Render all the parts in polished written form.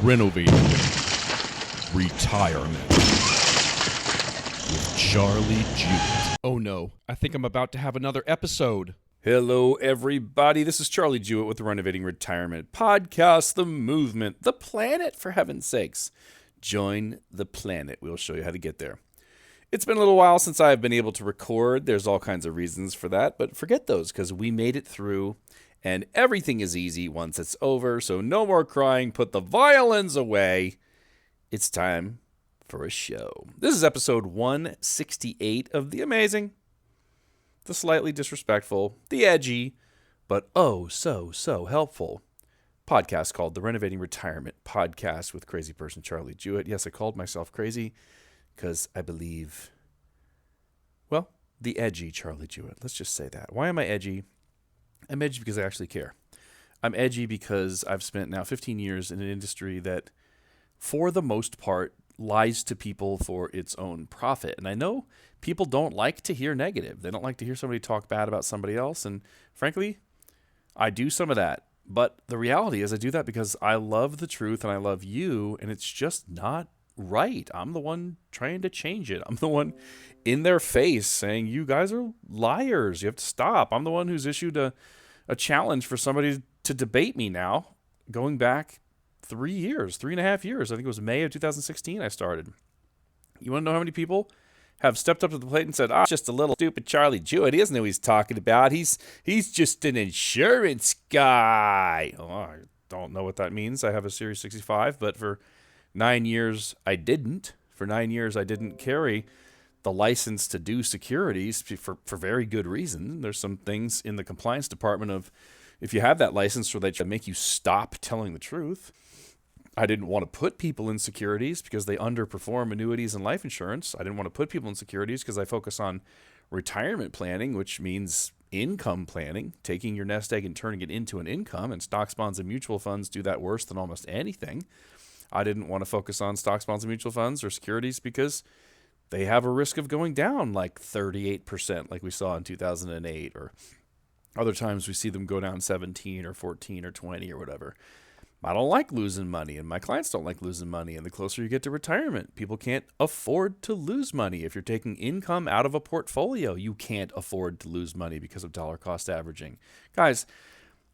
Renovating Retirement with Charlie Jewett. Oh no, I think I'm about to have another episode. Hello, everybody. This is Charlie Jewett with the Renovating Retirement Podcast, the movement, the planet, for heaven's sakes. Join the planet. We'll show you how to get there. It's been a little while since I've been able to record. There's all kinds of reasons for that, but forget those because we made it through, and everything is easy once it's over, so no more crying. Put the violins away. It's time for a show. This is episode 168 of the amazing, the slightly disrespectful, the edgy, but oh so helpful podcast called the Renovating Retirement Podcast with crazy person Charlie Jewett. Yes, I called myself crazy because I believe, well, the edgy Charlie Jewett. Let's just say that. Why am I edgy? I'm edgy because I actually care. I'm edgy because I've spent now 15 years in an industry that, for the most part, lies to people for its own profit. And I know people don't like to hear negative. They don't like to hear somebody talk bad about somebody else. And frankly, I do some of that. But the reality is I do that because I love the truth and I love you, and it's just not right. I'm the one trying to change it. I'm the one in their face saying, you guys are liars. You have to stop. I'm the one who's issued a challenge for somebody to debate me now, going back 3.5 years. I think it was May of 2016 I started. You want to know how many people have stepped up to the plate and said, just a little stupid Charlie Jewett. He doesn't know what he's talking about. He's just an insurance guy. Oh, I don't know what that means. I have a Series 65, but for 9 years, I didn't. For 9 years, I didn't carry the license to do securities for very good reason. There's some things in the compliance department of, if you have that license, or they make you stop telling the truth. I didn't want to put people in securities because they underperform annuities and life insurance. I didn't want to put people in securities because I focus on retirement planning, which means income planning, taking your nest egg and turning it into an income, and stocks, bonds, and mutual funds do that worse than almost anything. I didn't want to focus on stocks, bonds, and mutual funds or securities because they have a risk of going down like 38%, like we saw in 2008, or other times we see them go down 17 or 14 or 20 or whatever. I don't like losing money, and my clients don't like losing money. And the closer you get to retirement, people can't afford to lose money. If you're taking income out of a portfolio, you can't afford to lose money because of dollar cost averaging. Guys,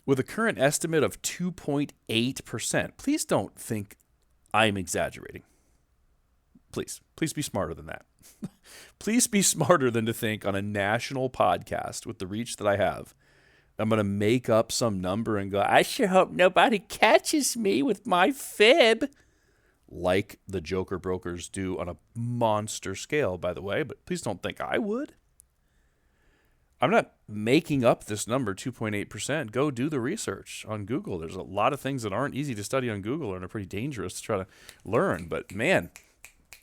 with a current estimate of 2.8%, please don't think I'm exaggerating. Please be smarter than that. Please be smarter than to think on a national podcast with the reach that I have, I'm going to make up some number and go, I sure hope nobody catches me with my fib. Like the Joker brokers do on a monster scale, by the way, but please don't think I would. I'm not making up this number, 2.8%. Go do the research on Google. There's a lot of things that aren't easy to study on Google and are pretty dangerous to try to learn. But man,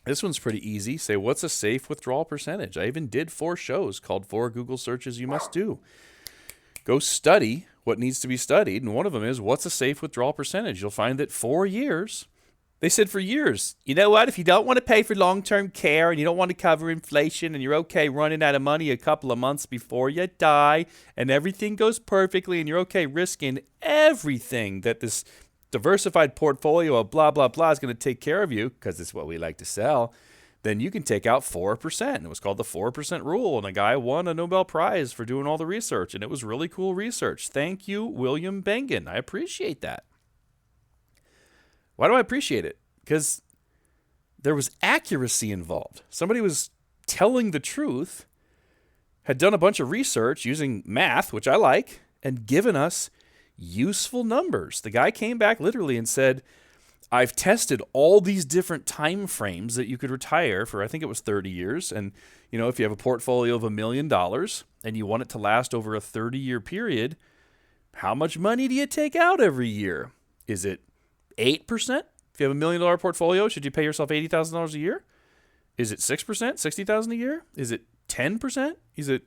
this one's pretty easy. Say, what's a safe withdrawal percentage? I even did 4 shows called 4 Google searches you must do. Go study what needs to be studied, and one of them is, what's a safe withdrawal percentage? You'll find that for years, they said for years, you know what, if you don't want to pay for long-term care and you don't want to cover inflation and you're okay running out of money a couple of months before you die and everything goes perfectly and you're okay risking everything that this diversified portfolio of blah, blah, blah is going to take care of you, because it's what we like to sell, then you can take out 4%. And it was called the 4% rule, and a guy won a Nobel Prize for doing all the research, and it was really cool research. Thank you, William Bengen. I appreciate that. Why do I appreciate it? Because there was accuracy involved. Somebody was telling the truth, had done a bunch of research using math, which I like, and given us useful numbers. The guy came back literally and said, I've tested all these different time frames that you could retire for. I think it was 30 years. And, if you have a portfolio of $1 million and you want it to last over a 30-year period, how much money do you take out every year? Is it 8%? If you have $1 million portfolio, should you pay yourself $80,000 a year? Is it 6%, $60,000 a year? Is it 10%? Is it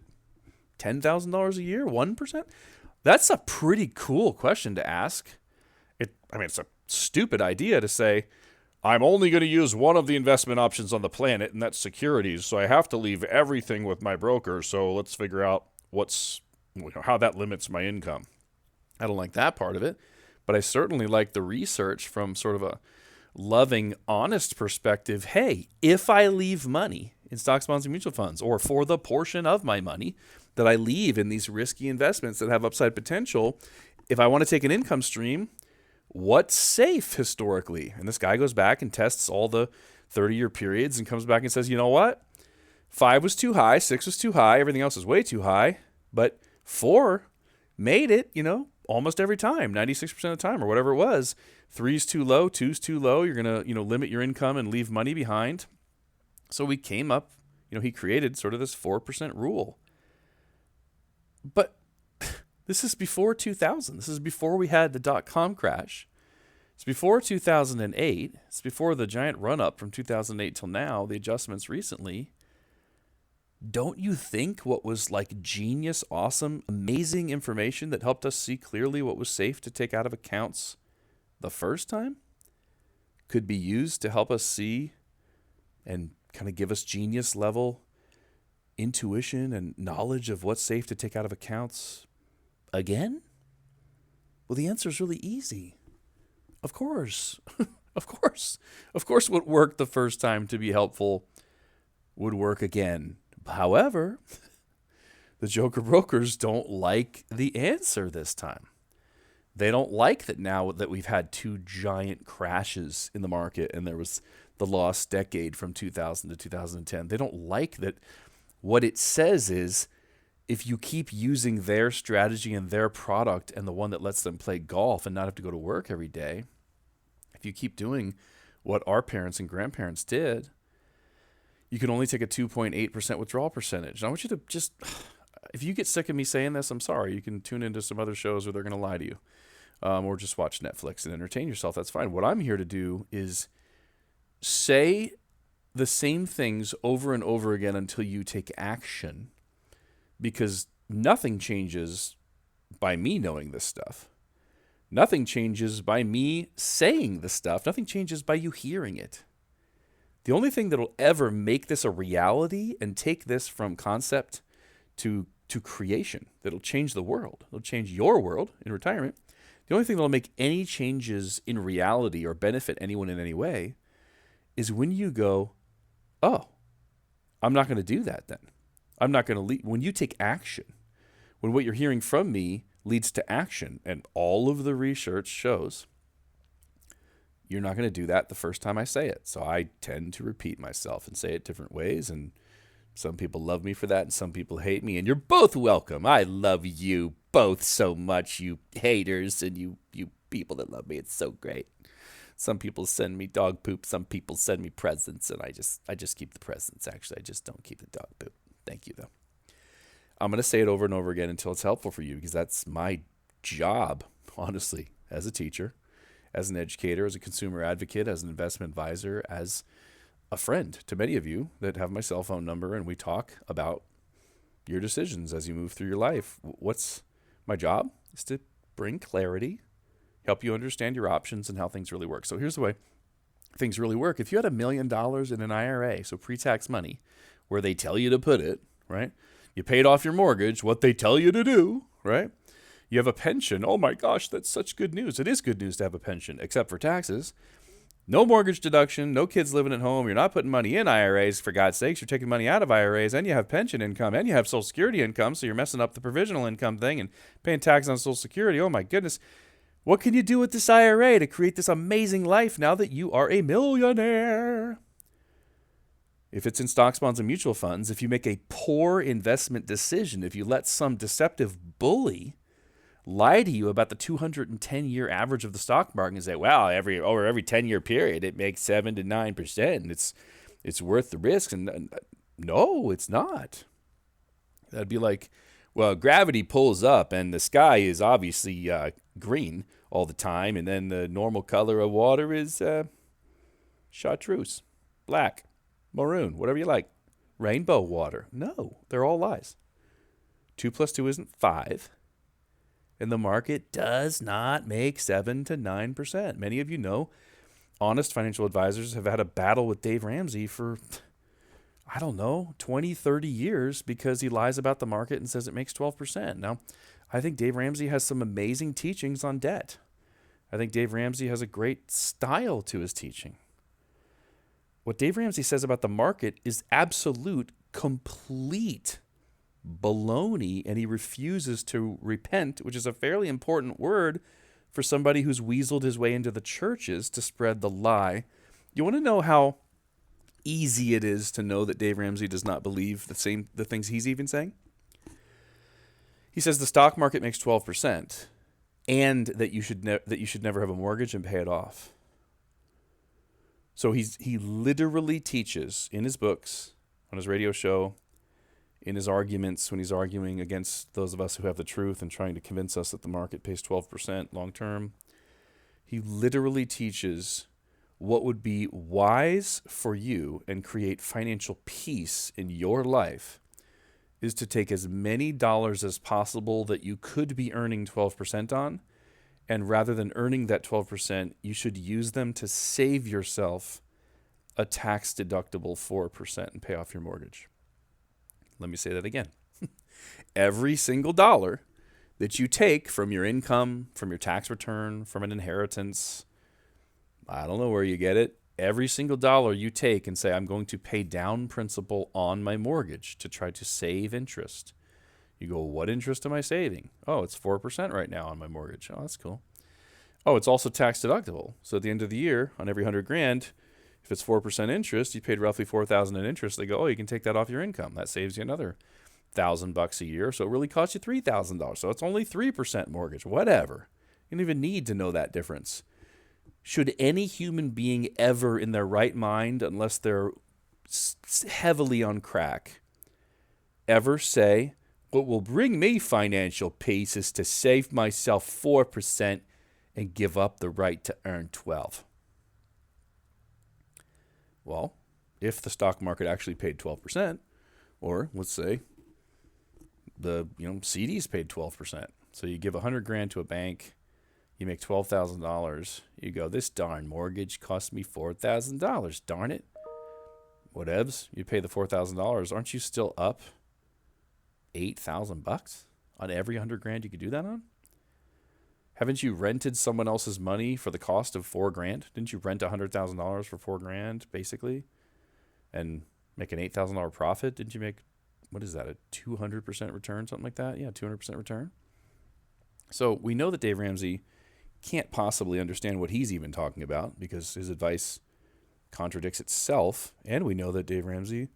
$10,000 a year? 1%? That's a pretty cool question to ask. It's a stupid idea to say, I'm only going to use one of the investment options on the planet, and that's securities, so I have to leave everything with my broker, so let's figure out how that limits my income. I don't like that part of it, but I certainly like the research from sort of loving, honest perspective, hey, if I leave money in stocks, bonds, and mutual funds, or for the portion of my money that I leave in these risky investments that have upside potential, if I want to take an income stream, what's safe historically? And this guy goes back and tests all the 30-year periods and comes back and says, you know what? 5 was too high, 6 was too high, everything else was way too high, but 4 made it, almost every time, 96% of the time or whatever it was. 3's too low, 2's too low. You're going to, limit your income and leave money behind. So we came up, he created sort of this 4% rule. But this is before 2000. This is before we had the dot-com crash. It's before 2008. It's before the giant run-up from 2008 till now, the adjustments recently. Don't you think what was like genius, awesome, amazing information that helped us see clearly what was safe to take out of accounts the first time could be used to help us see and kind of give us genius level intuition and knowledge of what's safe to take out of accounts again? Well, the answer is really easy. Of course. Of course what worked the first time to be helpful would work again. However, the Joker brokers don't like the answer this time. They don't like that now that we've had 2 giant crashes in the market and there was the lost decade from 2000 to 2010. They don't like that. What it says is if you keep using their strategy and their product and the one that lets them play golf and not have to go to work every day, if you keep doing what our parents and grandparents did, you can only take a 2.8% withdrawal percentage. And I want you to just, if you get sick of me saying this, I'm sorry. You can tune into some other shows where they're going to lie to you, or just watch Netflix and entertain yourself. That's fine. What I'm here to do is say the same things over and over again until you take action, because nothing changes by me knowing this stuff. Nothing changes by me saying the stuff. Nothing changes by you hearing it. The only thing that'll ever make this a reality and take this from concept to creation, that'll change the world, it'll change your world in retirement, the only thing that'll make any changes in reality or benefit anyone in any way is when you go, oh, I'm not going to do that then. I'm not going to lead. When you take action, when what you're hearing from me leads to action, and all of the research shows you're not going to do that the first time I say it. So I tend to repeat myself and say it different ways, and some people love me for that and some people hate me, and you're both welcome. I love you both so much, you haters and you people that love me. It's so great. Some people send me dog poop, some people send me presents, and I just keep the presents. Actually, I just don't keep the dog poop. Thank you, though. I'm going to say it over and over again until it's helpful for you, because that's my job, honestly, as a teacher, as an educator, as a consumer advocate, as an investment advisor, as a friend to many of you that have my cell phone number, and we talk about your decisions as you move through your life. What's my job? Is to bring clarity, help you understand your options and how things really work. So here's the way things really work. If you had $1 million in an IRA, so pre-tax money, where they tell you to put it, right? You paid off your mortgage, what they tell you to do, right? You have a pension. Oh my gosh, that's such good news. It is good news to have a pension, except for taxes. No mortgage deduction, no kids living at home. You're not putting money in IRAs, for God's sakes. You're taking money out of IRAs, and you have pension income, and you have Social Security income, so you're messing up the provisional income thing and paying tax on Social Security. Oh my goodness. What can you do with this IRA to create this amazing life now that you are a millionaire? If it's in stocks, bonds, and mutual funds, if you make a poor investment decision, if you let some deceptive bully lie to you about the 210-year average of the stock market and say, wow, over every 10-year period, it makes 7 to 9%, and it's worth the risk. And no, it's not. That'd be like, well, gravity pulls up, and the sky is obviously green all the time, and then the normal color of water is chartreuse, black, maroon, whatever you like, rainbow water. No, they're all lies. 2 plus 2 isn't 5. And the market does not make 7 to 9%. Many of you know honest financial advisors have had a battle with Dave Ramsey for, 20, 30 years because he lies about the market and says it makes 12%. Now, I think Dave Ramsey has some amazing teachings on debt. I think Dave Ramsey has a great style to his teaching. What Dave Ramsey says about the market is absolute, complete baloney, and he refuses to repent, which is a fairly important word for somebody who's weaseled his way into the churches to spread the lie. You want to know how easy it is to know that Dave Ramsey does not believe the things he's even saying? He says the stock market makes 12%, and that you should never have a mortgage and pay it off. So he literally teaches in his books, on his radio show, in his arguments when he's arguing against those of us who have the truth and trying to convince us that the market pays 12% long term. He literally teaches what would be wise for you and create financial peace in your life is to take as many dollars as possible that you could be earning 12% on, and rather than earning that 12%, you should use them to save yourself a tax-deductible 4% and pay off your mortgage. Let me say that again. Every single dollar that you take from your income, from your tax return, from an inheritance, I don't know where you get it, every single dollar you take and say, I'm going to pay down principal on my mortgage to try to save interest. You go, what interest am I saving? Oh, it's 4% right now on my mortgage. Oh, that's cool. Oh, it's also tax deductible. So at the end of the year, on every $100,000, if it's 4% interest, you paid roughly $4,000 in interest. They go, oh, you can take that off your income. That saves you another $1,000 a year. So it really costs you $3,000. So it's only 3% mortgage. Whatever. You don't even need to know that difference. Should any human being ever in their right mind, unless they're heavily on crack, ever say, what will bring me financial peace is to save myself 4% and give up the right to earn 12%? Well, if the stock market actually paid 12%, or let's say the CDs paid 12%. So you give $100,000 to a bank, you make $12,000. You go, this darn mortgage cost me $4,000. Darn it. Whatevs. You pay the $4,000. Aren't you still up $8,000 on every $100,000 you could do that on? Haven't you rented someone else's money for the cost of $4,000? Didn't you rent $100,000 for $4,000 basically, and make an $8,000 profit? Didn't you make, what is that, a 200% return, something like that? Yeah, 200% return. So we know that Dave Ramsey can't possibly understand what he's even talking about because his advice contradicts itself, and we know that Dave Ramsey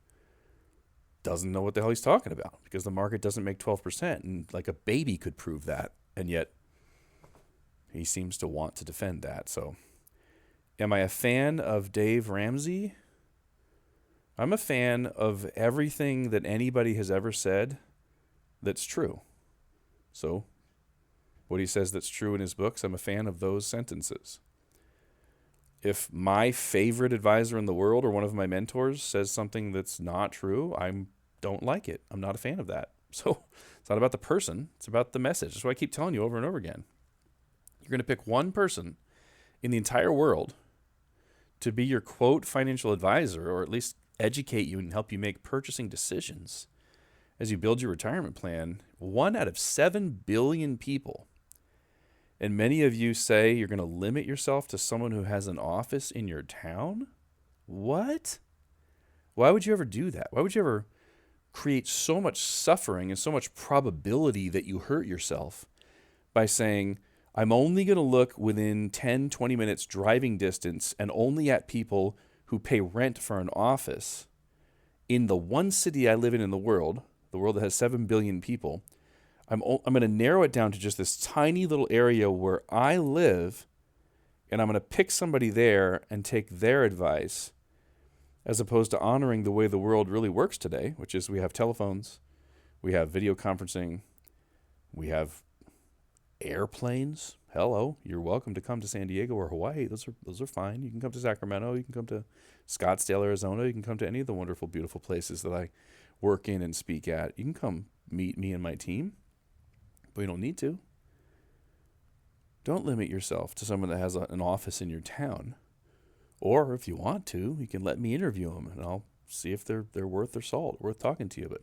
doesn't know what the hell he's talking about because the market doesn't make 12%, and like a baby could prove that, and yet he seems to want to defend that. So am I a fan of Dave Ramsey? I'm a fan of everything that anybody has ever said that's true. So what he says that's true in his books, I'm a fan of those sentences. If my favorite advisor in the world or one of my mentors says something that's not true, I don't like it. I'm not a fan of that. So it's not about the person. It's about the message. That's why I keep telling you over and over again. You're going to pick one person in the entire world to be your, quote, financial advisor, or at least educate you and help you make purchasing decisions as you build your retirement plan. 1 out of 7 billion people. And many of you say you're going to limit yourself to someone who has an office in your town? What? Why would you ever do that? Why would you ever create so much suffering and so much probability that you hurt yourself by saying, I'm only going to look within 10, 20 minutes driving distance and only at people who pay rent for an office in the one city I live in the world that has 7 billion people. I'm going to narrow it down to just this tiny little area where I live, and I'm going to pick somebody there and take their advice, as opposed to honoring the way the world really works today, which is we have telephones, we have video conferencing, we have airplanes. Hello, you're welcome to come to San Diego or Hawaii. Those are fine. You can come to Sacramento. You can come to Scottsdale, Arizona. You can come to any of the wonderful, beautiful places that I work in and speak at. You can come meet me and my team, but you don't need to. Don't limit yourself to someone that has an office in your town. Or if you want to, you can let me interview them, and I'll see if they're worth their salt, worth talking to you. But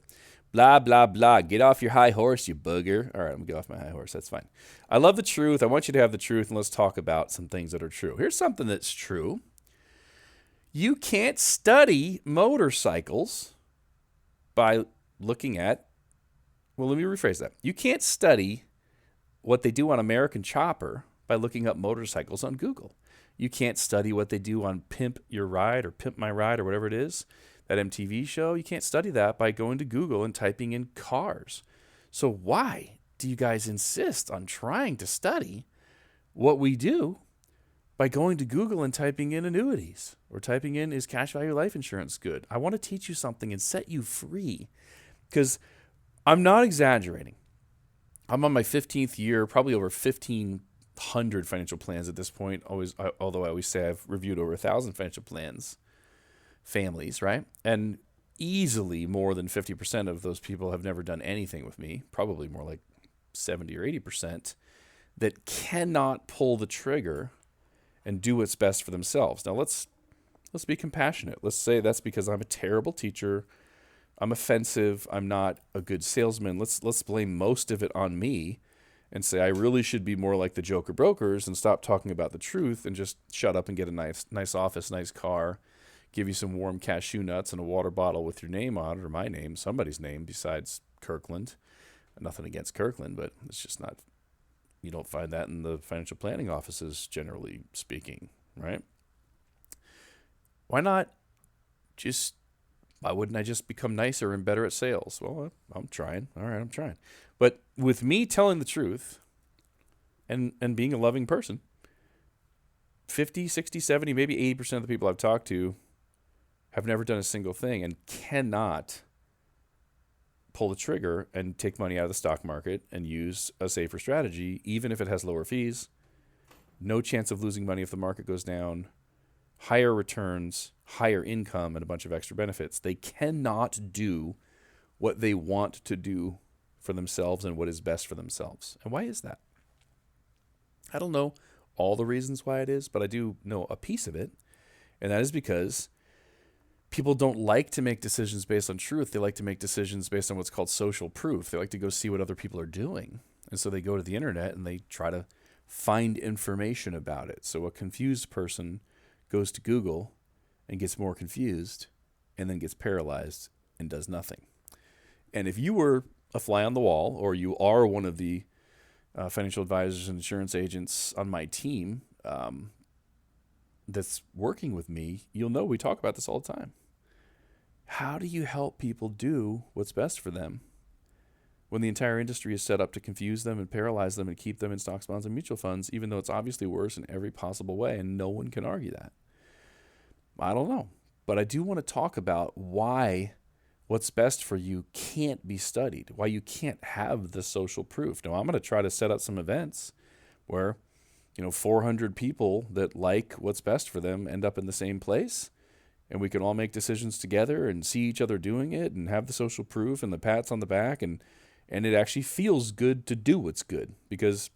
Blah, blah, blah. Get off your high horse, you booger. All right, I'm going to get off my high horse. That's fine. I love the truth. I want you to have the truth, and let's talk about some things that are true. Here's something that's true. You can't study motorcycles by looking at, well, let me rephrase that. You can't study what they do on American Chopper by looking up motorcycles on Google. You can't study what they do on Pimp Your Ride or Pimp My Ride or whatever it is, that MTV show. You can't study that by going to Google and typing in cars. So why do you guys insist on trying to study what we do by going to Google and typing in annuities or typing in, is cash value life insurance good? I want to teach you something and set you free, because I'm not exaggerating. I'm on my 15th year, probably over 1,500 financial plans at this point. Although I always say I've reviewed over 1,000 financial plans, families, right? And easily more than 50% of those people have never done anything with me, probably more like 70 or 80%, that cannot pull the trigger and do what's best for themselves. Now let's be compassionate. Let's say that's because I'm a terrible teacher, I'm offensive, I'm not a good salesman. Let's blame most of it on me and say I really should be more like the Joker brokers and stop talking about the truth and just shut up and get a nice office, nice car, give you some warm cashew nuts and a water bottle with your name on it, or my name, somebody's name besides Kirkland. Nothing against Kirkland, but it's just not, you don't find that in the financial planning offices, generally speaking, right? Why wouldn't I just become nicer and better at sales? Well, I'm trying. All right, I'm trying. But with me telling the truth and being a loving person, 50, 60, 70, maybe 80% of the people I've talked to have never done a single thing and cannot pull the trigger and take money out of the stock market and use a safer strategy, even if it has lower fees, no chance of losing money if the market goes down, higher returns, higher income, and a bunch of extra benefits. They cannot do what they want to do for themselves and what is best for themselves. And why is that? I don't know all the reasons why it is, but I do know a piece of it. And that is because people don't like to make decisions based on truth. They like to make decisions based on what's called social proof. They like to go see what other people are doing. And so they go to the internet and they try to find information about it. So a confused person goes to Google and gets more confused and then gets paralyzed and does nothing. And if you were a fly on the wall, or you are one of the financial advisors and insurance agents on my team that's working with me, you'll know we talk about this all the time. How do you help people do what's best for them when the entire industry is set up to confuse them and paralyze them and keep them in stocks, bonds, and mutual funds, even though it's obviously worse in every possible way, and no one can argue that? I don't know. But I do want to talk about why what's best for you can't be studied, why you can't have the social proof. Now, I'm going to try to set up some events where 400 people that like what's best for them end up in the same place, and we can all make decisions together and see each other doing it and have the social proof and the pats on the back, and it actually feels good to do what's good. Because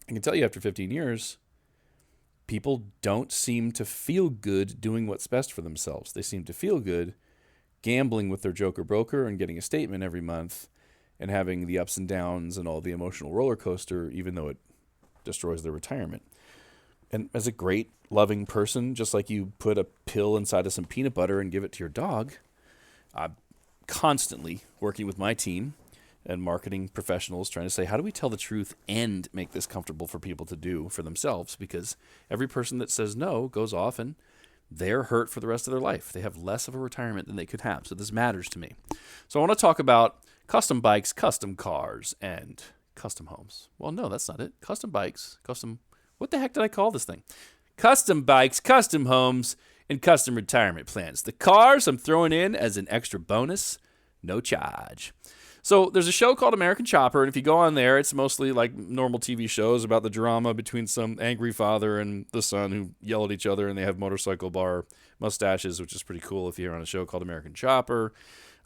I can tell you, after 15 years, people don't seem to feel good doing what's best for themselves. They seem to feel good gambling with their Joker broker and getting a statement every month and having the ups and downs and all the emotional roller coaster, even though it destroys their retirement. And as a great, loving person, just like you put a pill inside of some peanut butter and give it to your dog, I'm constantly working with my team and marketing professionals trying to say, how do we tell the truth and make this comfortable for people to do for themselves? Because every person that says no goes off and they're hurt for the rest of their life. They have less of a retirement than they could have. So this matters to me. So I want to talk about custom bikes, custom cars, and custom homes. Well, no, that's not it. Custom bikes, what the heck did I call this thing? Custom bikes, custom homes, and custom retirement plans. The cars I'm throwing in as an extra bonus, no charge. So there's a show called American Chopper, and if you go on there, it's mostly like normal TV shows about the drama between some angry father and the son who yell at each other, and they have motorcycle bar mustaches, which is pretty cool if you're on a show called American Chopper.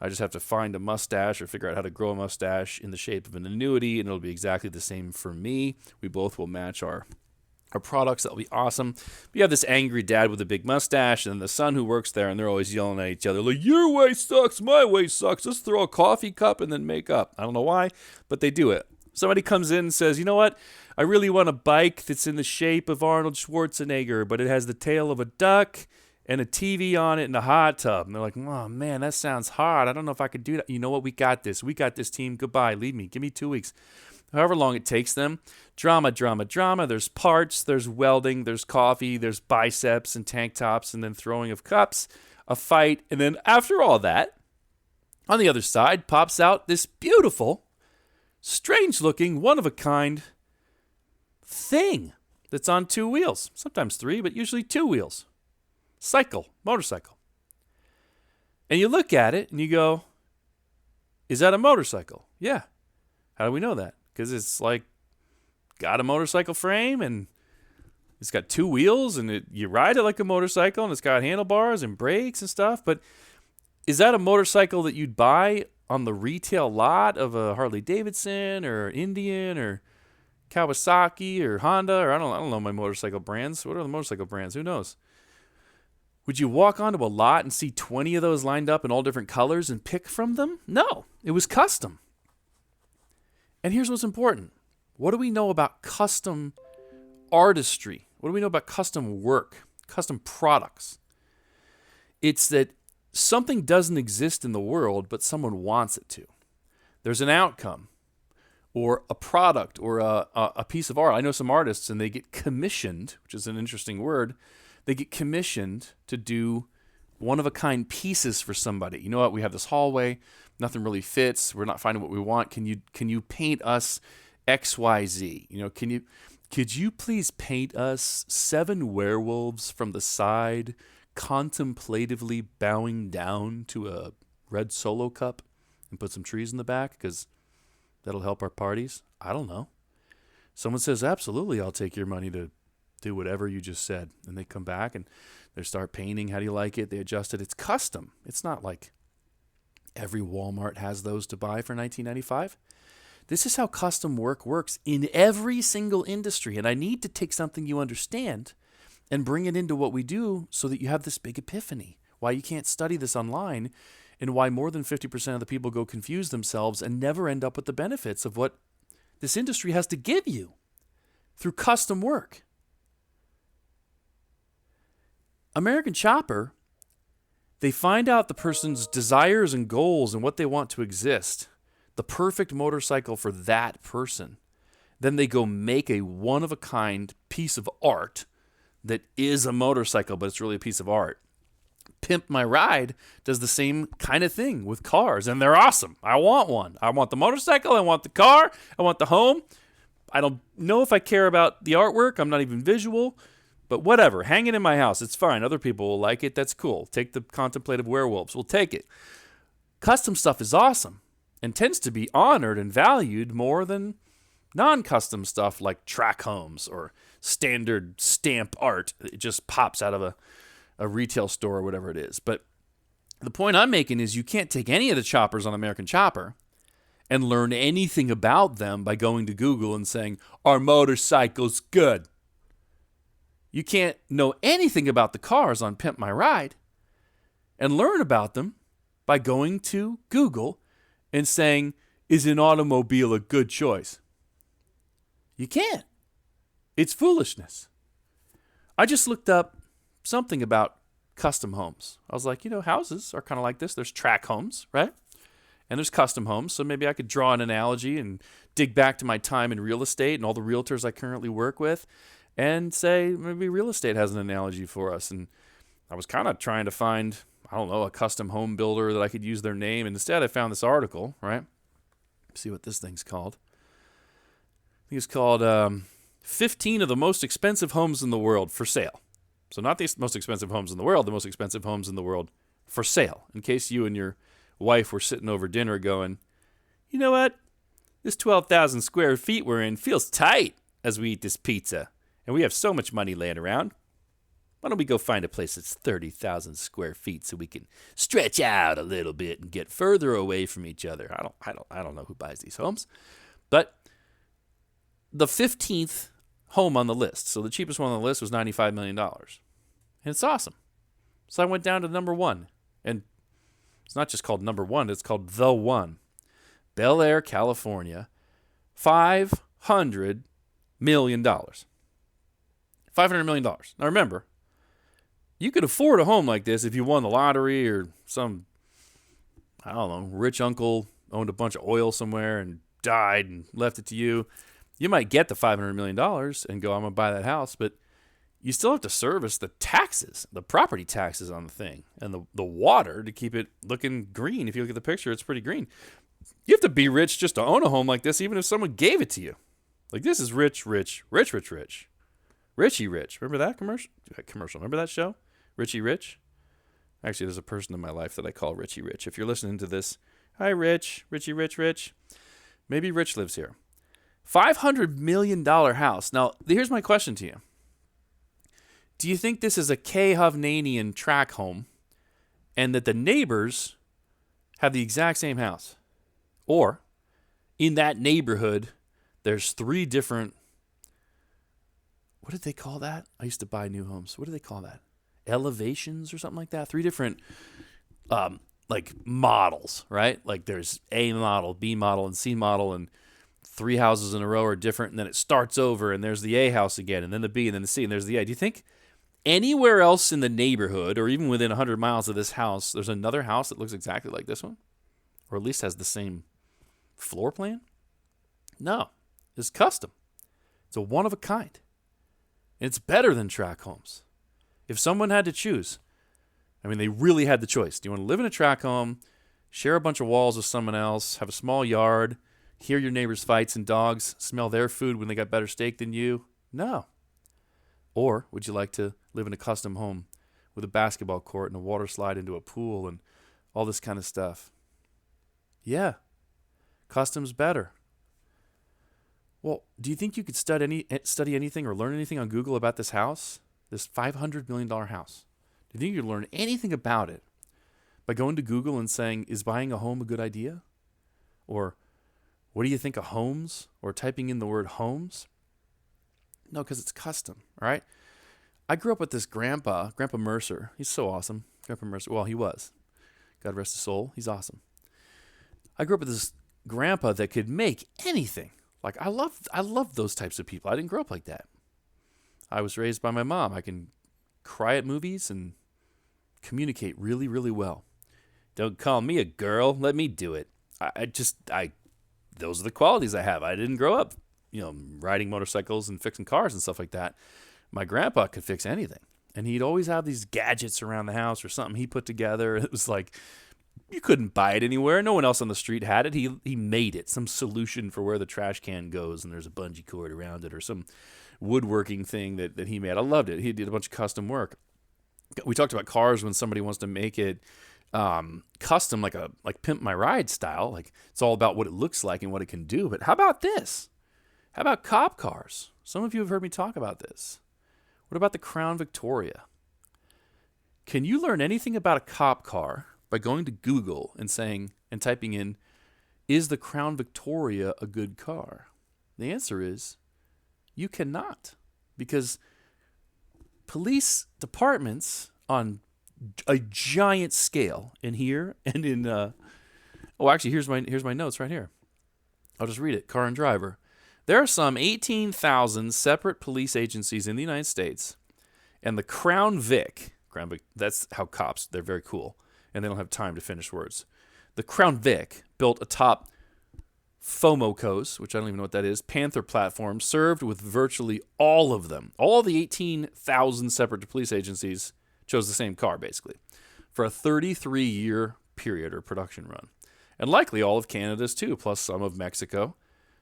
I just have to find a mustache or figure out how to grow a mustache in the shape of an annuity, and it'll be exactly the same for me. We both will match our are products that'll be awesome. But you have this angry dad with a big mustache and the son who works there, and they're always yelling at each other like, your way sucks, my way sucks. Let's throw a coffee cup and then make up. I don't know why, but they do it. Somebody comes in and says, you know what? I really want a bike that's in the shape of Arnold Schwarzenegger, but it has the tail of a duck and a TV on it and a hot tub. And they're like, oh, man, that sounds hard. I don't know if I could do that. You know what? We got this. We got this, team. Goodbye. Leave me. Give me 2 weeks. However long it takes them. Drama. There's parts. There's welding. There's coffee. There's biceps and tank tops and then throwing of cups, a fight. And then after all that, on the other side pops out this beautiful, strange-looking, one-of-a-kind thing that's on 2 wheels. Sometimes 3, but usually 2 wheels. Motorcycle. And you look at it and you go, is that a motorcycle? Yeah. How do we know that? Because it's like got a motorcycle frame and it's got 2 wheels and you ride it like a motorcycle and it's got handlebars and brakes and stuff. But is that a motorcycle that you'd buy on the retail lot of a Harley Davidson or Indian or Kawasaki or Honda? Or I don't know my motorcycle brands. What are the motorcycle brands? Who knows? Would you walk onto a lot and see 20 of those lined up in all different colors and pick from them? No, it was custom. And here's what's important. What do we know about custom artistry? What do we know about custom work, custom products? It's that something doesn't exist in the world, but someone wants it to. There's an outcome or a product or a piece of art. I know some artists and they get commissioned, which is an interesting word. They get commissioned to do one-of-a-kind pieces for somebody. You know what? We have this hallway. Nothing really fits. We're not finding what we want. Can you paint us XYZ? You know, could you please paint us 7 werewolves from the side, contemplatively bowing down to a red Solo cup and put some trees in the back because that'll help our parties? I don't know. Someone says, absolutely, I'll take your money to do whatever you just said. And they come back and they start painting. How do you like it? They adjust it. It's custom. It's not like every Walmart has those to buy for $19.95. This is how custom work works in every single industry. And I need to take something you understand and bring it into what we do so that you have this big epiphany. Why you can't study this online and why more than 50% of the people go confuse themselves and never end up with the benefits of what this industry has to give you through custom work. American Chopper, they find out the person's desires and goals and what they want to exist, the perfect motorcycle for that person. Then they go make a one-of-a-kind piece of art that is a motorcycle, but it's really a piece of art. Pimp My Ride does the same kind of thing with cars, and they're awesome. I want one. I want the motorcycle. I want the car. I want the home. I don't know if I care about the artwork. I'm not even visual. But whatever, hang it in my house. It's fine. Other people will like it. That's cool. Take the contemplative werewolves. We'll take it. Custom stuff is awesome and tends to be honored and valued more than non-custom stuff like track homes or standard stamp art. It just pops out of a retail store or whatever it is. But the point I'm making is you can't take any of the choppers on American Chopper and learn anything about them by going to Google and saying, our motorcycle's good. You can't know anything about the cars on Pimp My Ride and learn about them by going to Google and saying, is an automobile a good choice? You can't. It's foolishness. I just looked up something about custom homes. I was like, houses are kind of like this. There's track homes, right? And there's custom homes. So maybe I could draw an analogy and dig back to my time in real estate and all the realtors I currently work with and say maybe real estate has an analogy for us. And I was kind of trying to find, a custom home builder that I could use their name. And instead I found this article, right? Let's see what this thing's called. I think it's called 15 of the most expensive homes in the world for sale. So not the most expensive homes in the world, the most expensive homes in the world for sale. In case you and your wife were sitting over dinner going, you know what? This 12,000 square feet we're in feels tight as we eat this pizza. And we have so much money laying around. Why don't we go find a place that's 30,000 square feet so we can stretch out a little bit and get further away from each other? I don't know who buys these homes. But the 15th home on the list. So the cheapest one on the list was $95 million. And it's awesome. So I went down to number one. And it's not just called number one, it's called The One. Bel Air, California. $500 million. $500 million. Now remember, you could afford a home like this if you won the lottery or some, I don't know, rich uncle owned a bunch of oil somewhere and died and left it to you. You might get the $500 million and go, I'm going to buy that house, but you still have to service the taxes, the property taxes on the thing, and the water to keep it looking green. If you look at the picture, it's pretty green. You have to be rich just to own a home like this, even if someone gave it to you. Like, this is rich, rich, rich, rich, rich. Richie Rich. Remember that commercial? Remember that show? Richie Rich? Actually, there's a person in my life that I call Richie Rich. If you're listening to this, hi, Rich. Richie Rich, Rich. Maybe Rich lives here. $500 million house. Now, here's my question to you. Do you think this is a Kay Hovnanian track home and that the neighbors have the exact same house? Or, in that neighborhood, there's 3 different, what did they call that? I used to buy new homes. What do they call that? Elevations or something like that? 3 different, like, models, right? Like, there's A model, B model, and C model, and 3 houses in a row are different, and then it starts over, and there's the A house again, and then the B, and then the C, and there's the A. Do you think anywhere else in the neighborhood, or even within 100 miles of this house, there's another house that looks exactly like this one? Or at least has the same floor plan? No. It's custom. It's a one of a kind. It's better than tract homes. If someone had to choose, I mean, they really had the choice. Do you want to live in a tract home, share a bunch of walls with someone else, have a small yard, hear your neighbors' fights and dogs, smell their food when they got better steak than you? No. Or would you like to live in a custom home with a basketball court and a water slide into a pool and all this kind of stuff? Yeah. Custom's better. Well, do you think you could study anything or learn anything on Google about this house? This $500 million house? Do you think you could learn anything about it by going to Google and saying, is buying a home a good idea? Or, what do you think of homes? Or typing in the word homes? No, because it's custom, all right? I grew up with this Grandpa Mercer. He's so awesome. Grandpa Mercer, well, he was. God rest his soul. He's awesome. I grew up with this grandpa that could make anything. Like, I love those types of people. I didn't grow up like that. I was raised by my mom. I can cry at movies and communicate really, really well. Don't call me a girl. Let me do it. Those are the qualities I have. I didn't grow up, riding motorcycles and fixing cars and stuff like that. My grandpa could fix anything. And he'd always have these gadgets around the house or something he put together. It was like, you couldn't buy it anywhere. No one else on the street had it. He made it, some solution for where the trash can goes, and there's a bungee cord around it, or some woodworking thing that he made. I loved it. He did a bunch of custom work. We talked about cars when somebody wants to make it custom, like Pimp My Ride style. Like, it's all about what it looks like and what it can do. But how about this? How about cop cars? Some of you have heard me talk about this. What about the Crown Victoria? Can you learn anything about a cop car by going to Google and typing in, is the Crown Victoria a good car? The answer is, you cannot. Because police departments on a giant scale in here and in, actually, here's my notes right here. I'll just read it. Car and Driver. There are some 18,000 separate police agencies in the United States, and the Crown Vic, that's how cops, they're very cool, and they don't have time to finish words. The Crown Vic built atop FOMOCOs, which I don't even know what that is, Panther platform, served with virtually all of them. All the 18,000 separate police agencies chose the same car, basically, for a 33-year period or production run. And likely all of Canada's too, plus some of Mexico,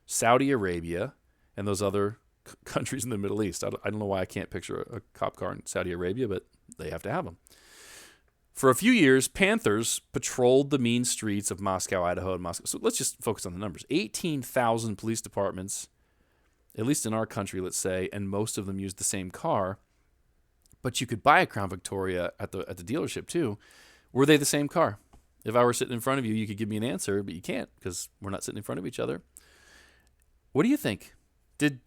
Saudi Arabia, and those other countries in the Middle East. I don't know why I can't picture a cop car in Saudi Arabia, but they have to have them. For a few years, Panthers patrolled the mean streets of Moscow, Idaho, and Moscow. So let's just focus on the numbers. 18,000 police departments, at least in our country, let's say, and most of them used the same car. But you could buy a Crown Victoria at the dealership too. Were they the same car? If I were sitting in front of you, you could give me an answer, but you can't because we're not sitting in front of each other. What do you think? Did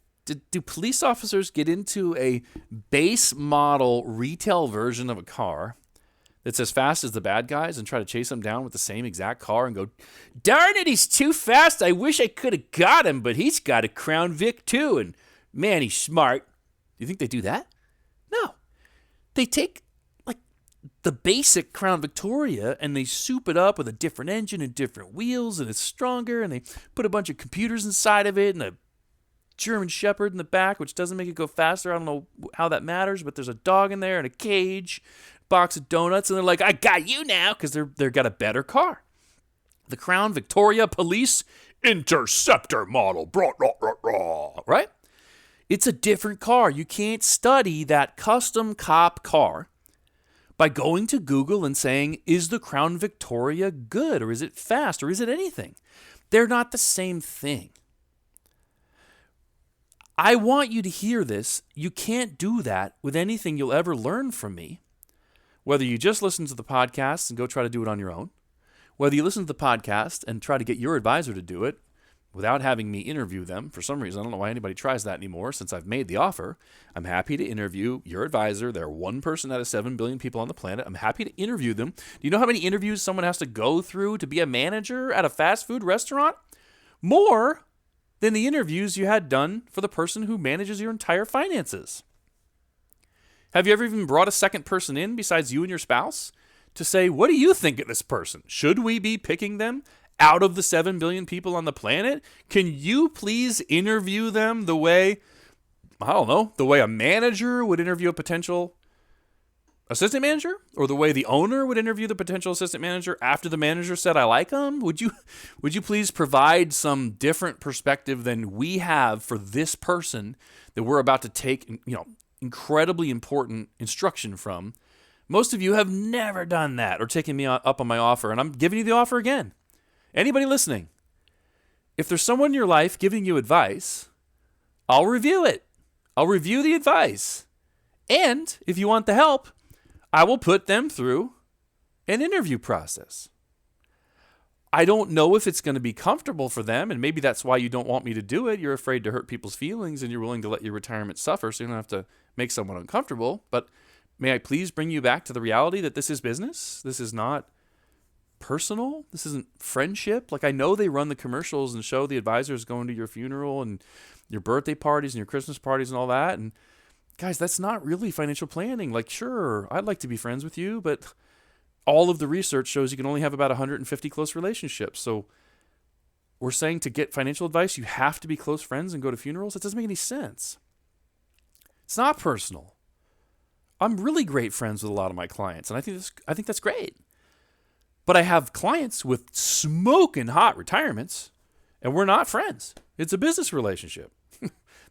Do police officers get into a base model retail version of a car that's as fast as the bad guys and try to chase them down with the same exact car and go, darn it, he's too fast. I wish I could have got him, but he's got a Crown Vic too, and man, he's smart. Do you think they do that? No. They take the basic Crown Victoria and they soup it up with a different engine and different wheels, and it's stronger, and they put a bunch of computers inside of it and a German Shepherd in the back, which doesn't make it go faster. I don't know how that matters, but there's a dog in there and a cage, box of donuts, and they're like, I got you now, because they've got a better car. The Crown Victoria Police Interceptor model, right? It's a different car. You can't study that custom cop car by going to Google and saying, is the Crown Victoria good, or is it fast, or is it anything? They're not the same thing. I want you to hear this. You can't do that with anything you'll ever learn from me. Whether you just listen to the podcast and go try to do it on your own, whether you listen to the podcast and try to get your advisor to do it without having me interview them. For some reason, I don't know why anybody tries that anymore since I've made the offer. I'm happy to interview your advisor. They're one person out of 7 billion people on the planet. I'm happy to interview them. Do you know how many interviews someone has to go through to be a manager at a fast food restaurant? More than the interviews you had done for the person who manages your entire finances. Have you ever even brought a second person in besides you and your spouse to say, what do you think of this person? Should we be picking them out of the 7 billion people on the planet? Can you please interview them the way, I don't know, the way a manager would interview a potential assistant manager, or the way the owner would interview the potential assistant manager after the manager said, I like them? Would you please provide some different perspective than we have for this person that we're about to take, incredibly important instruction from? Most of you have never done that or taken me up on my offer, and I'm giving you the offer again. Anybody listening, if there's someone in your life giving you advice, I'll review it. I'll review the advice. And if you want the help, I will put them through an interview process. I don't know if it's going to be comfortable for them, and maybe that's why you don't want me to do it. You're afraid to hurt people's feelings, and you're willing to let your retirement suffer so you don't have to make someone uncomfortable. But may I please bring you back to the reality that this is business? This is not personal. This isn't friendship. Like, I know they run the commercials and show the advisors going to your funeral and your birthday parties and your Christmas parties and all that. And guys, that's not really financial planning. Like, sure, I'd like to be friends with you, but all of the research shows you can only have about 150 close relationships. So we're saying to get financial advice, you have to be close friends and go to funerals? It doesn't make any sense. It's not personal. I'm really great friends with a lot of my clients, and I think that's great. But I have clients with smoking hot retirements, and we're not friends. It's a business relationship.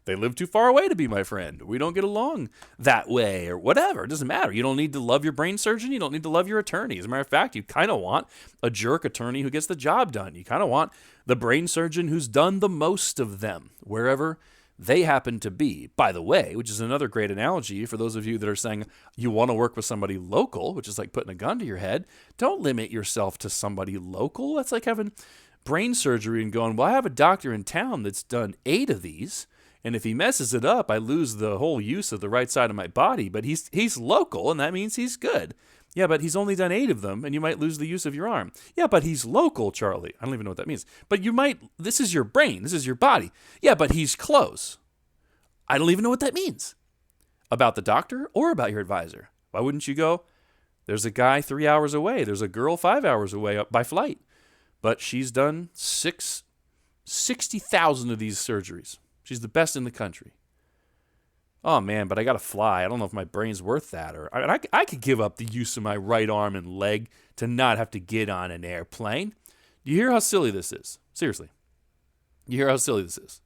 They live too far away to be my friend. We don't get along that way or whatever. It doesn't matter. You don't need to love your brain surgeon. You don't need to love your attorney. As a matter of fact, you kind of want a jerk attorney who gets the job done. You kind of want the brain surgeon who's done the most of them, wherever they happen to be. By the way, which is another great analogy for those of you that are saying you want to work with somebody local, which is like putting a gun to your head. Don't limit yourself to somebody local. That's like having brain surgery and going, well, I have a doctor in town that's done 8 of these. And if he messes it up, I lose the whole use of the right side of my body. But he's local, and that means he's good. Yeah, but he's only done 8 of them, and you might lose the use of your arm. Yeah, but he's local, Charlie. I don't even know what that means. But this is your brain. This is your body. Yeah, but he's close. I don't even know what that means. About the doctor or about your advisor. Why wouldn't you go, there's a guy 3 hours away. There's a girl 5 hours away up by flight. But she's done 60,000 of these surgeries. She's the best in the country. Oh, man, but I got to fly. I don't know if my brain's worth that. Or I could give up the use of my right arm and leg to not have to get on an airplane. Do you hear how silly this is? Seriously. You hear how silly this is?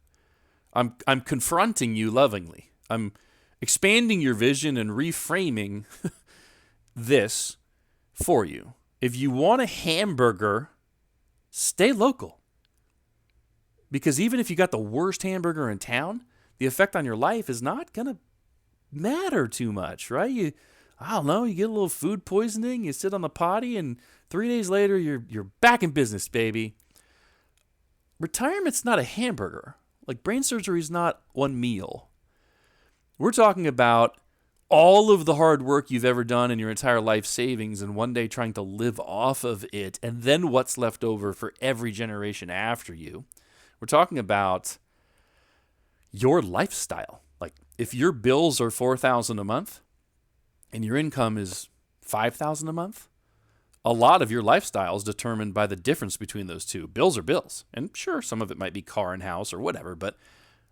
I'm confronting you lovingly. I'm expanding your vision and reframing this for you. If you want a hamburger, stay local. Because even if you got the worst hamburger in town, the effect on your life is not going to matter too much, right? I don't know, you get a little food poisoning, you sit on the potty, and 3 days later, you're back in business, baby. Retirement's not a hamburger. Like, brain surgery is not one meal. We're talking about all of the hard work you've ever done in your entire life savings and one day trying to live off of it, and then what's left over for every generation after you. We're talking about your lifestyle. Like, if your bills are $4,000 a month and your income is $5,000 a month, a lot of your lifestyle is determined by the difference between those two. Bills are bills. And sure, some of it might be car and house or whatever, but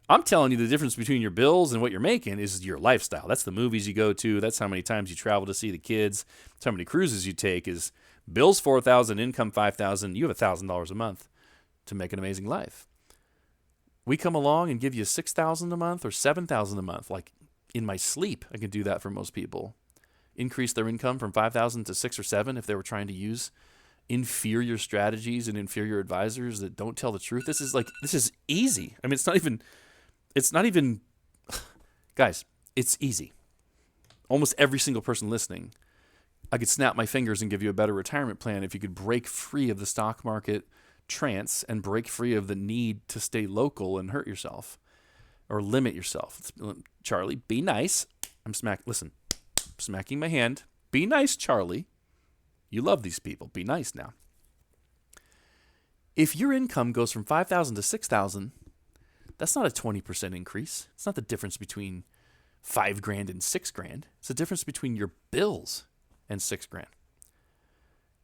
I'm telling you the difference between your bills and what you're making is your lifestyle. That's the movies you go to. That's how many times you travel to see the kids. That's how many cruises you take. Is bills $4,000, income $5,000. You have $1,000 a month to make an amazing life. We come along and give you $6,000 a month or $7,000 a month. Like, in my sleep, I can do that for most people. Increase their income from $5,000 to $6,000 or $7,000 if they were trying to use inferior strategies and inferior advisors that don't tell the truth. This is easy. I mean, it's not even, guys, it's easy. Almost every single person listening, I could snap my fingers and give you a better retirement plan if you could break free of the stock market trance and break free of the need to stay local and hurt yourself or limit yourself. Charlie, be nice. Listen, I'm smacking my hand. Be nice, Charlie. You love these people. Be nice now. If your income goes from $5,000 to $6,000, that's not a 20% increase. It's not the difference between $5,000 and $6,000. It's the difference between your bills and $6,000.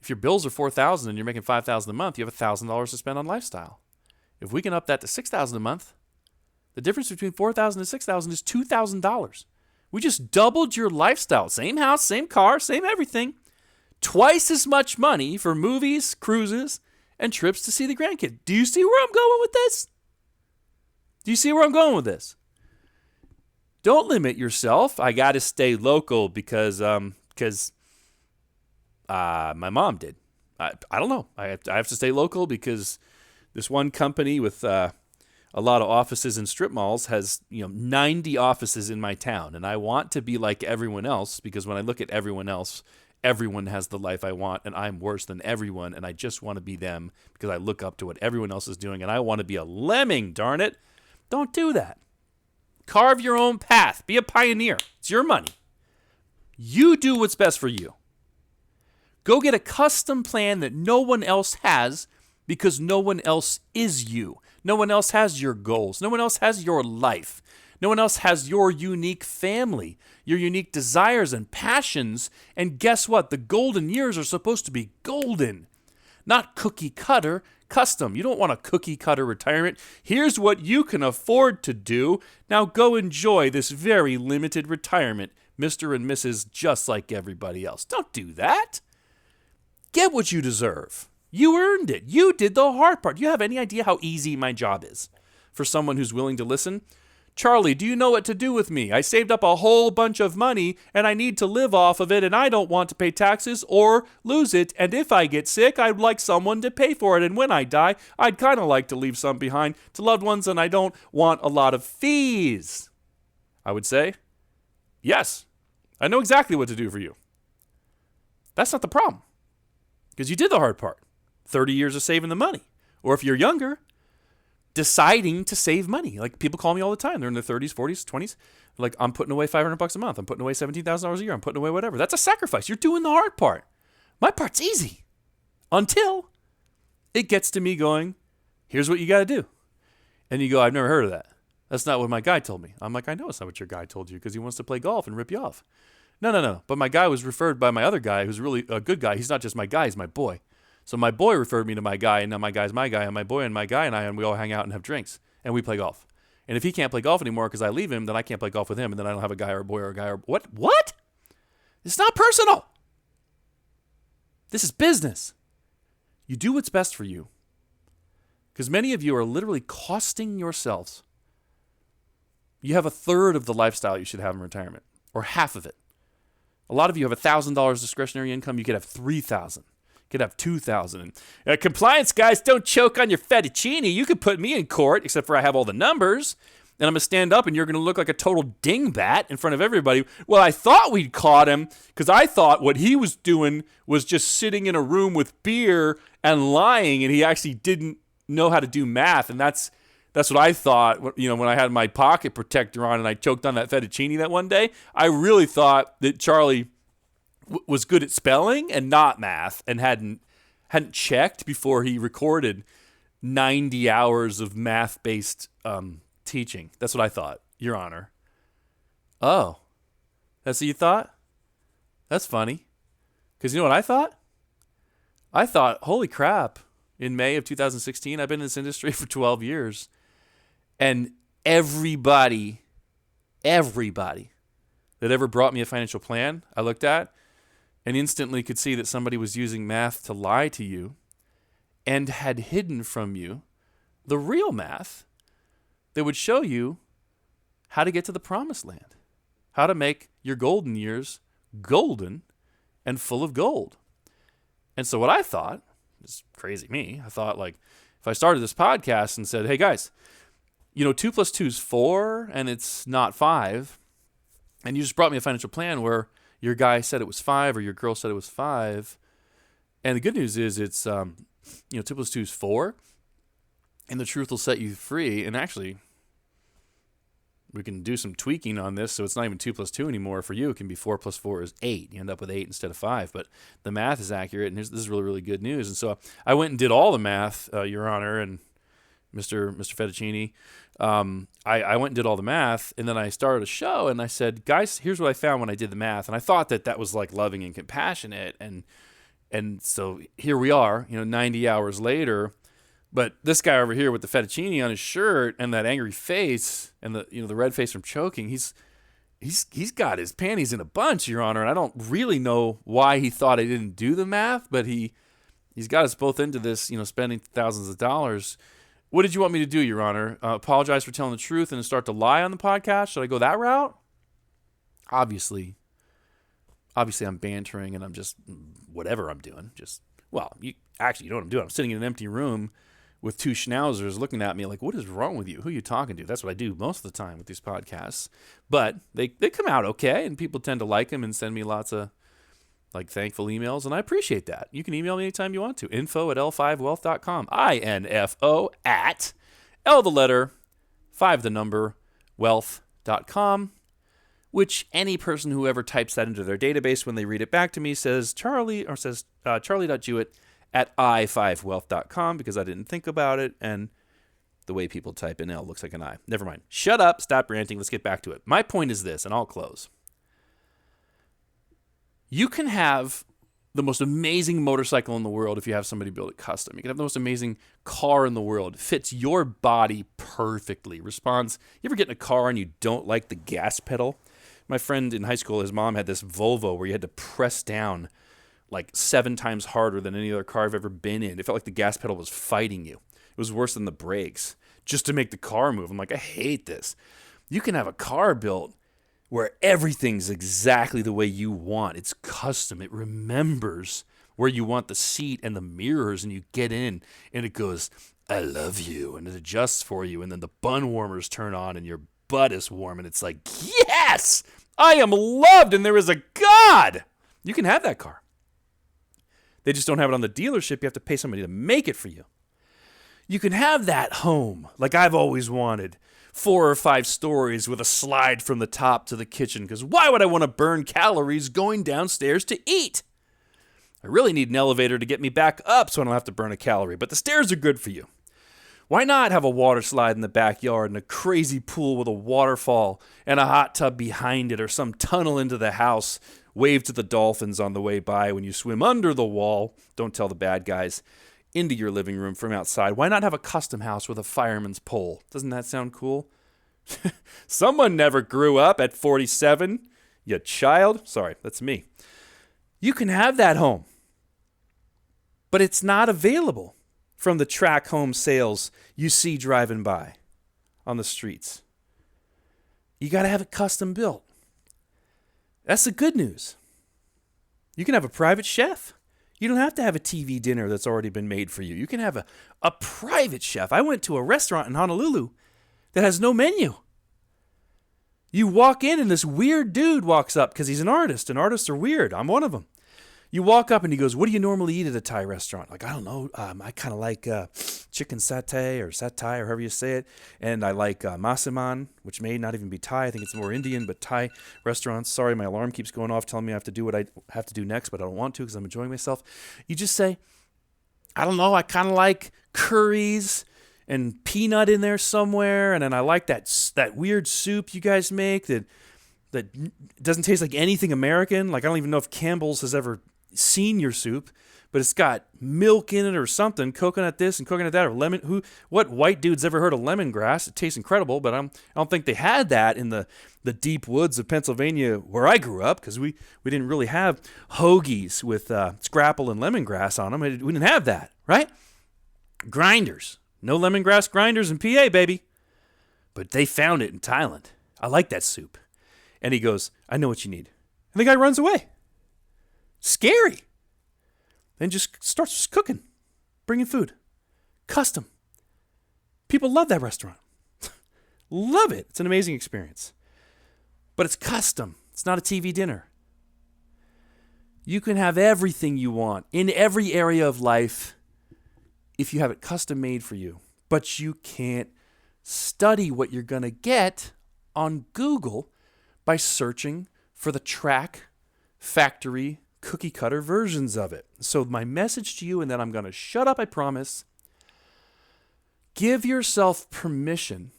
If your bills are $4,000 and you're making $5,000 a month, you have $1,000 to spend on lifestyle. If we can up that to $6,000 a month, the difference between $4,000 and $6,000 is $2,000. We just doubled your lifestyle. Same house, same car, same everything. Twice as much money for movies, cruises, and trips to see the grandkid. Do you see where I'm going with this? Do you see where I'm going with this? Don't limit yourself. I got to stay local because my mom did. I don't know. I have to stay local because this one company with a lot of offices in strip malls has 90 offices in my town, and I want to be like everyone else because when I look at everyone else, everyone has the life I want, and I'm worse than everyone, and I just want to be them because I look up to what everyone else is doing, and I want to be a lemming, darn it. Don't do that. Carve your own path. Be a pioneer. It's your money. You do what's best for you. Go get a custom plan that no one else has because no one else is you. No one else has your goals. No one else has your life. No one else has your unique family, your unique desires and passions. And guess what? The golden years are supposed to be golden, not cookie cutter, custom. You don't want a cookie cutter retirement. Here's what you can afford to do. Now go enjoy this very limited retirement, Mr. and Mrs. just like everybody else. Don't do that. Get what you deserve. You earned it. You did the hard part. Do you have any idea how easy my job is for someone who's willing to listen? Charlie, do you know what to do with me? I saved up a whole bunch of money and I need to live off of it and I don't want to pay taxes or lose it. And if I get sick, I'd like someone to pay for it. And when I die, I'd kind of like to leave some behind to loved ones and I don't want a lot of fees. I would say, yes, I know exactly what to do for you. That's not the problem because you did the hard part. 30 years of saving the money. Or if you're younger, deciding to save money. Like people call me all the time. They're in their 30s, 40s, 20s. They're like, I'm putting away $500 a month. I'm putting away $17,000 a year. I'm putting away whatever. That's a sacrifice. You're doing the hard part. My part's easy. Until it gets to me going, here's what you got to do. And you go, I've never heard of that. That's not what my guy told me. I'm like, I know it's not what your guy told you because he wants to play golf and rip you off. No. But my guy was referred by my other guy who's really a good guy. He's not just my guy. He's my boy. So my boy referred me to my guy, and now my guy's my guy, and my boy and my guy and I, and we all hang out and have drinks, and we play golf. And if he can't play golf anymore because I leave him, then I can't play golf with him, and then I don't have a guy or a boy or a guy or... What? What? It's not personal. This is business. You do what's best for you. Because many of you are literally costing yourselves. You have a third of the lifestyle you should have in retirement, or half of it. A lot of you have $1,000 discretionary income. You could have $3,000. Could have 2,000. Compliance guys, don't choke on your fettuccine. You could put me in court, except for I have all the numbers, and I'm going to stand up, and you're going to look like a total dingbat in front of everybody. Well, I thought we'd caught him, because I thought what he was doing was just sitting in a room with beer and lying, and he actually didn't know how to do math, and that's That's what I thought, when I had my pocket protector on and I choked on that fettuccine that one day. I really thought that Charlie was good at spelling and not math and hadn't checked before he recorded 90 hours of math-based teaching. That's what I thought, Your Honor. Oh, that's what you thought? That's funny. Because you know what I thought? I thought, holy crap, in May of 2016, I've been in this industry for 12 years. And everybody that ever brought me a financial plan, I looked at and instantly could see that somebody was using math to lie to you and had hidden from you the real math that would show you how to get to the promised land, how to make your golden years golden and full of gold. And so what I thought, it's crazy me, I thought like if I started this podcast and said, hey guys, 2 + 2 is 4 and it's not 5, and you just brought me a financial plan where your guy said it was 5 or your girl said it was 5, and the good news is it's 2 + 2 is 4, and the truth will set you free. And actually, we can do some tweaking on this so it's not even 2 + 2 anymore. For you, it can be 4 + 4 is 8. You end up with 8 instead of 5, but the math is accurate, and this is really, really good news. And so I went and did all the math, Your Honor, and Mr. Fettuccini. I went and did all the math, and then I started a show, and I said, guys, here's what I found when I did the math. And I thought that was like loving and compassionate, and so here we are, 90 hours later. But this guy over here with the fettuccine on his shirt and that angry face and the red face from choking, he's got his panties in a bunch, Your Honor. And I don't really know why he thought I didn't do the math, but he's got us both into this, spending thousands of dollars. What did you want me to do, Your Honor? Apologize for telling the truth and start to lie on the podcast? Should I go that route? Obviously I'm bantering and I'm just whatever I'm doing. You know what I'm doing. I'm sitting in an empty room with two schnauzers looking at me like, what is wrong with you? Who are you talking to? That's what I do most of the time with these podcasts. But they come out okay, and people tend to like them and send me lots of thankful emails, and I appreciate that. You can email me anytime you want to. info@l5wealth.com. info at L the letter 5 the number wealth.com, which any person who ever types that into their database when they read it back to me says charlie.jewett@i5wealth.com, because I didn't think about it, and the way people type in L looks like an I. Never mind. Shut up. Stop ranting. Let's get back to it. My point is this, and I'll close. You can have the most amazing motorcycle in the world if you have somebody build it custom. You can have the most amazing car in the world. It fits your body perfectly. Responds. You ever get in a car and you don't like the gas pedal? My friend in high school, his mom had this Volvo where you had to press down 7 times harder than any other car I've ever been in. It felt like the gas pedal was fighting you. It was worse than the brakes just to make the car move. I'm like, I hate this. You can have a car built where everything's exactly the way you want. It's custom. It remembers where you want the seat and the mirrors, and you get in, and it goes, I love you, and it adjusts for you, and then the bun warmers turn on, and your butt is warm, and it's like, yes, I am loved, and there is a God. You can have that car. They just don't have it on the dealership. You have to pay somebody to make it for you. You can have that home like I've always wanted. 4 or 5 stories with a slide from the top to the kitchen, because why would I want to burn calories going downstairs to eat? I really need an elevator to get me back up so I don't have to burn a calorie, but the stairs are good for you. Why not have a water slide in the backyard and a crazy pool with a waterfall and a hot tub behind it, or some tunnel into the house? Wave to the dolphins on the way by when you swim under the wall. Don't tell the bad guys. Into your living room from outside. Why not have a custom house with a fireman's pole? Doesn't that sound cool? Someone never grew up at 47. You child. Sorry, that's me. You can have that home. But it's not available from the track home sales you see driving by on the streets. You got to have it custom built. That's the good news. You can have a private chef. You don't have to have a TV dinner that's already been made for you. You can have a private chef. I went to a restaurant in Honolulu that has no menu. You walk in and this weird dude walks up because he's an artist, and artists are weird. I'm one of them. You walk up and he goes, what do you normally eat at a Thai restaurant? I don't know. I kind of like chicken satay or satay or however you say it. And I like Masaman, which may not even be Thai. I think it's more Indian, but Thai restaurants. Sorry, my alarm keeps going off telling me I have to do what I have to do next, but I don't want to because I'm enjoying myself. You just say, I don't know, I kind of like curries and peanut in there somewhere, and then I like that weird soup you guys make that doesn't taste like anything American. Like, I don't even know if Campbell's has ever seen your soup, but it's got milk in it or something, coconut this and coconut that, or lemon. What white dude's ever heard of lemongrass? It tastes incredible, but I don't think they had that in the deep woods of Pennsylvania where I grew up, because we didn't really have hoagies with scrapple and lemongrass on them. We didn't have that, right? Grinders. No lemongrass grinders in PA, baby. But they found it in Thailand. I like that soup. And he goes, I know what you need. And the guy runs away. Scary. Then just starts cooking, bringing food. Custom. People love that restaurant. Love it. It's an amazing experience. But it's custom. It's not a TV dinner. You can have everything you want in every area of life if you have it custom made for you. But you can't study what you're going to get on Google by searching for the track factory cookie cutter versions of it. So my message to you, and then I'm going to shut up, I promise. Give yourself permission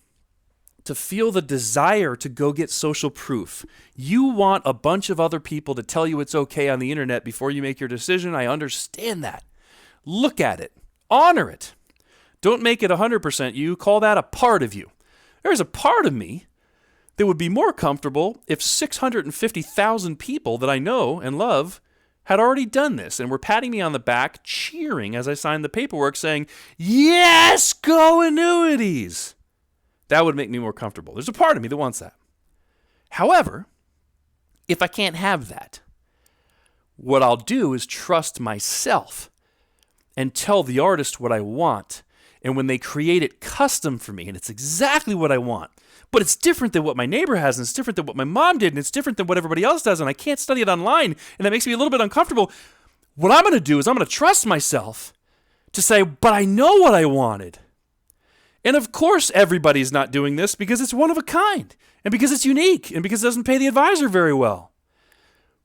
to feel the desire to go get social proof. You want a bunch of other people to tell you it's okay on the internet before you make your decision. I understand that. Look at it. Honor it. Don't make it 100% you. Call that a part of you. There's a part of me that would be more comfortable if 650,000 people that I know and love had already done this and were patting me on the back, cheering as I signed the paperwork, saying, yes, go annuities. That would make me more comfortable. There's a part of me that wants that. However, if I can't have that, what I'll do is trust myself and tell the artist what I want. And when they create it custom for me, and it's exactly what I want, but it's different than what my neighbor has, and it's different than what my mom did, and it's different than what everybody else does, and I can't study it online, and that makes me a little bit uncomfortable. What I'm going to do is I'm going to trust myself to say, but I know what I wanted. And of course everybody's not doing this because it's one of a kind, and because it's unique, and because it doesn't pay the advisor very well.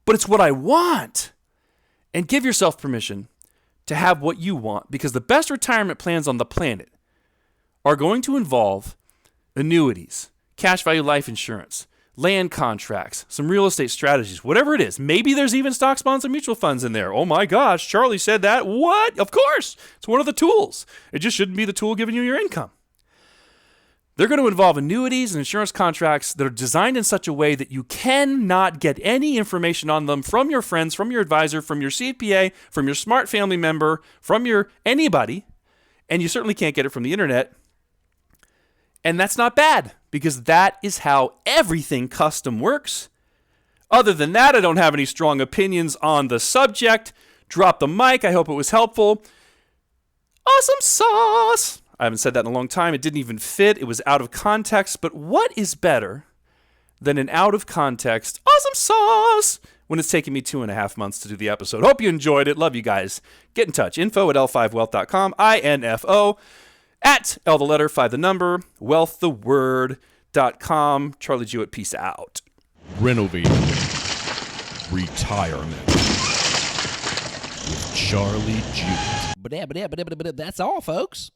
But it's what I want. And give yourself permission to have what you want, because the best retirement plans on the planet are going to involve annuities, cash value life insurance, land contracts, some real estate strategies, whatever it is. Maybe there's even stocks, bonds, and mutual funds in there. Oh my gosh, Charlie said that. What? Of course. It's one of the tools. It just shouldn't be the tool giving you your income. They're going to involve annuities and insurance contracts that are designed in such a way that you cannot get any information on them from your friends, from your advisor, from your CPA, from your smart family member, from your anybody, and you certainly can't get it from the internet. And that's not bad, because that is how everything custom works. Other than that, I don't have any strong opinions on the subject. Drop the mic. I hope it was helpful. Awesome sauce. I haven't said that in a long time. It didn't even fit. It was out of context. But what is better than an out of context awesome sauce when it's taken me 2.5 months to do the episode? Hope you enjoyed it. Love you guys. Get in touch. info@l5wealth.com. INFO at L the letter 5 the number wealth the word.com. Charlie Jewett. Peace out. Renovating retirement with Charlie Jewett. But that's all, folks.